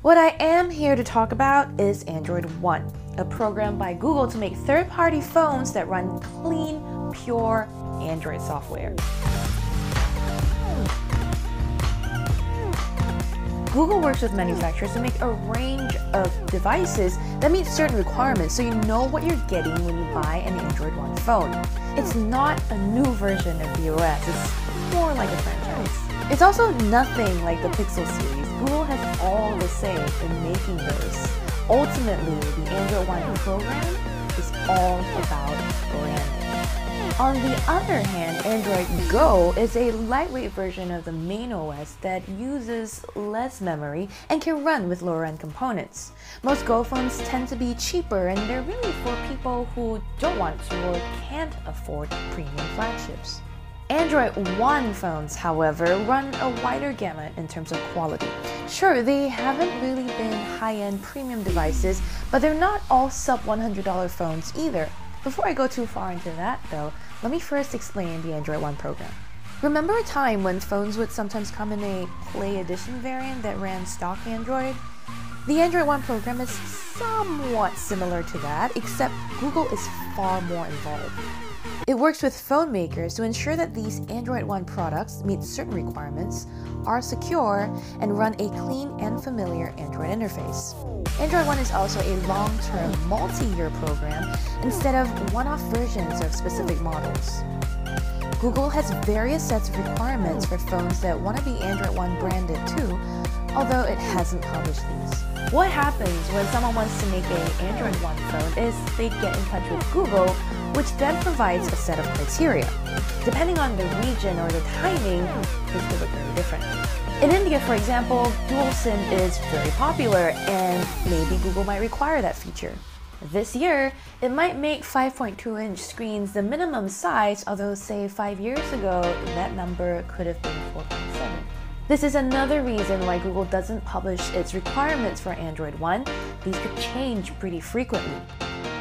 What I am here to talk about is Android One, a program by Google to make third-party phones that run clean, pure Android software. Google works with manufacturers to make a range of devices that meet certain requirements so you know what you're getting when you buy an Android One phone. It's not a new version of the OS, it's more like a franchise. It's also nothing like the Pixel series. Google has all the say in making those. Ultimately, the Android One program is all about branding. On the other hand, Android Go is a lightweight version of the main OS that uses less memory and can run with lower-end components. Most Go phones tend to be cheaper, and they're really for people who don't want to or can't afford premium flagships. Android One phones, however, run a wider gamut in terms of quality. Sure, they haven't really been high-end premium devices, but they're not all sub-$100 phones either. Before I go too far into that, though, let me first explain the Android One program. Remember a time when phones would sometimes come in a Play Edition variant that ran stock Android? The Android One program is somewhat similar to that, except Google is far more involved. It works with phone makers to ensure that these Android One products meet certain requirements, are secure, and run a clean and familiar Android interface. Android One is also a long-term, multi-year program instead of one-off versions of specific models. Google has various sets of requirements for phones that want to be Android One branded too, although it hasn't published these. What happens when someone wants to make an Android One phone is they get in touch with Google, which then provides a set of criteria. Depending on the region or the timing, this could look very different. In India, for example, dual SIM is very popular, and maybe Google might require that feature. This year, it might make 5.2-inch screens the minimum size, although say 5 years ago, that number could have been 4.7. This is another reason why Google doesn't publish its requirements for Android One. These could change pretty frequently.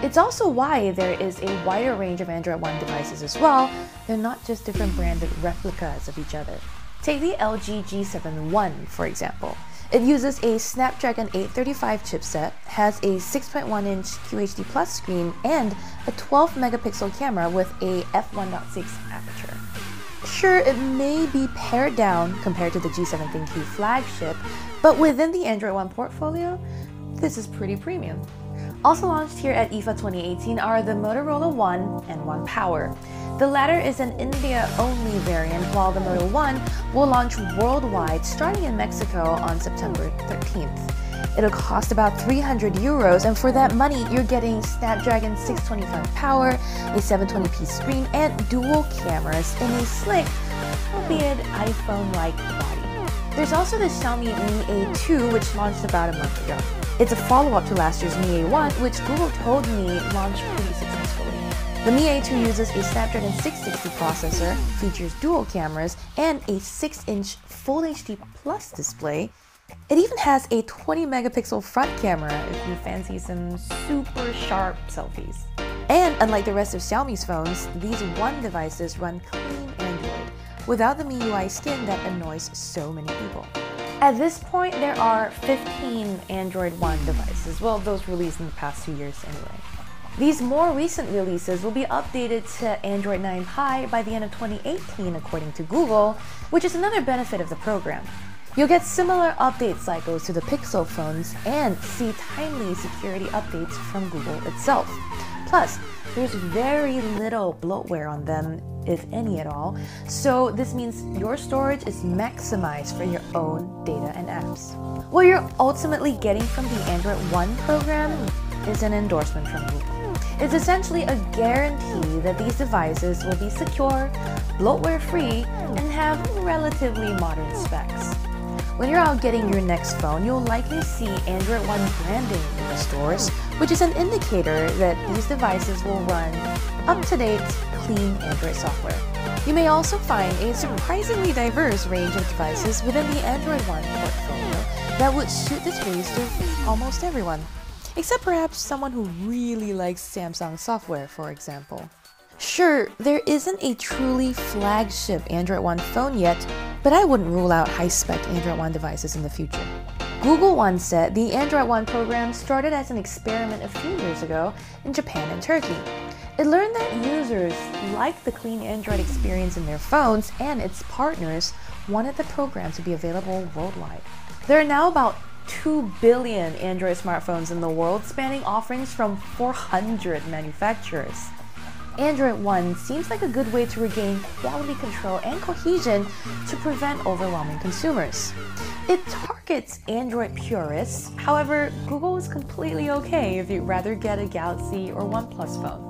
It's also why there is a wider range of Android One devices as well. They're not just different branded replicas of each other. Take the LG G7 One, for example. It uses a Snapdragon 835 chipset, has a 6.1-inch QHD Plus screen, and a 12-megapixel camera with a f1.6 aperture. Sure, it may be pared down compared to the G7 ThinQ flagship, but within the Android One portfolio, this is pretty premium. Also launched here at IFA 2018 are the Motorola One and One Power. The latter is an India-only variant, while the Moto One will launch worldwide starting in Mexico on September 13th. It'll cost about 300 euros, and for that money, you're getting Snapdragon 625 power, a 720p screen, and dual cameras in a slick, albeit iPhone-like body. There's also the Xiaomi Mi A2, which launched about a month ago. It's a follow-up to last year's Mi A1, which Google told me launched pretty successfully. The Mi A2 uses a Snapdragon 660 processor, features dual cameras, and a 6-inch Full HD Plus display. It even has a 20-megapixel front camera if you fancy some super sharp selfies. And unlike the rest of Xiaomi's phones, these One devices run clean Android, without the MIUI skin that annoys so many people. At this point, there are 15 Android One devices, well, those released in the past 2 years anyway. These more recent releases will be updated to Android 9 Pie by the end of 2018, according to Google, which is another benefit of the program. You'll get similar update cycles to the Pixel phones and see timely security updates from Google itself. Plus, there's very little bloatware on them, if any at all, so this means your storage is maximized for your own data and apps. What you're ultimately getting from the Android One program is an endorsement from Google. It's essentially a guarantee that these devices will be secure, bloatware-free, and have relatively modern specs. When you're out getting your next phone, you'll likely see Android One branding in the stores, which is an indicator that these devices will run up-to-date, clean Android software. You may also find a surprisingly diverse range of devices within the Android One portfolio that would suit the taste of almost everyone, except perhaps someone who really likes Samsung software, for example. Sure, there isn't a truly flagship Android One phone yet, but I wouldn't rule out high-spec Android One devices in the future. Google once said the Android One program started as an experiment a few years ago in Japan and Turkey. It learned that users liked the clean Android experience in their phones, and its partners wanted the program to be available worldwide. There are now about 2 billion Android smartphones in the world, spanning offerings from 400 manufacturers. Android One seems like a good way to regain quality control and cohesion to prevent overwhelming consumers. It targets Android purists, however, Google is completely okay if you'd rather get a Galaxy or OnePlus phone.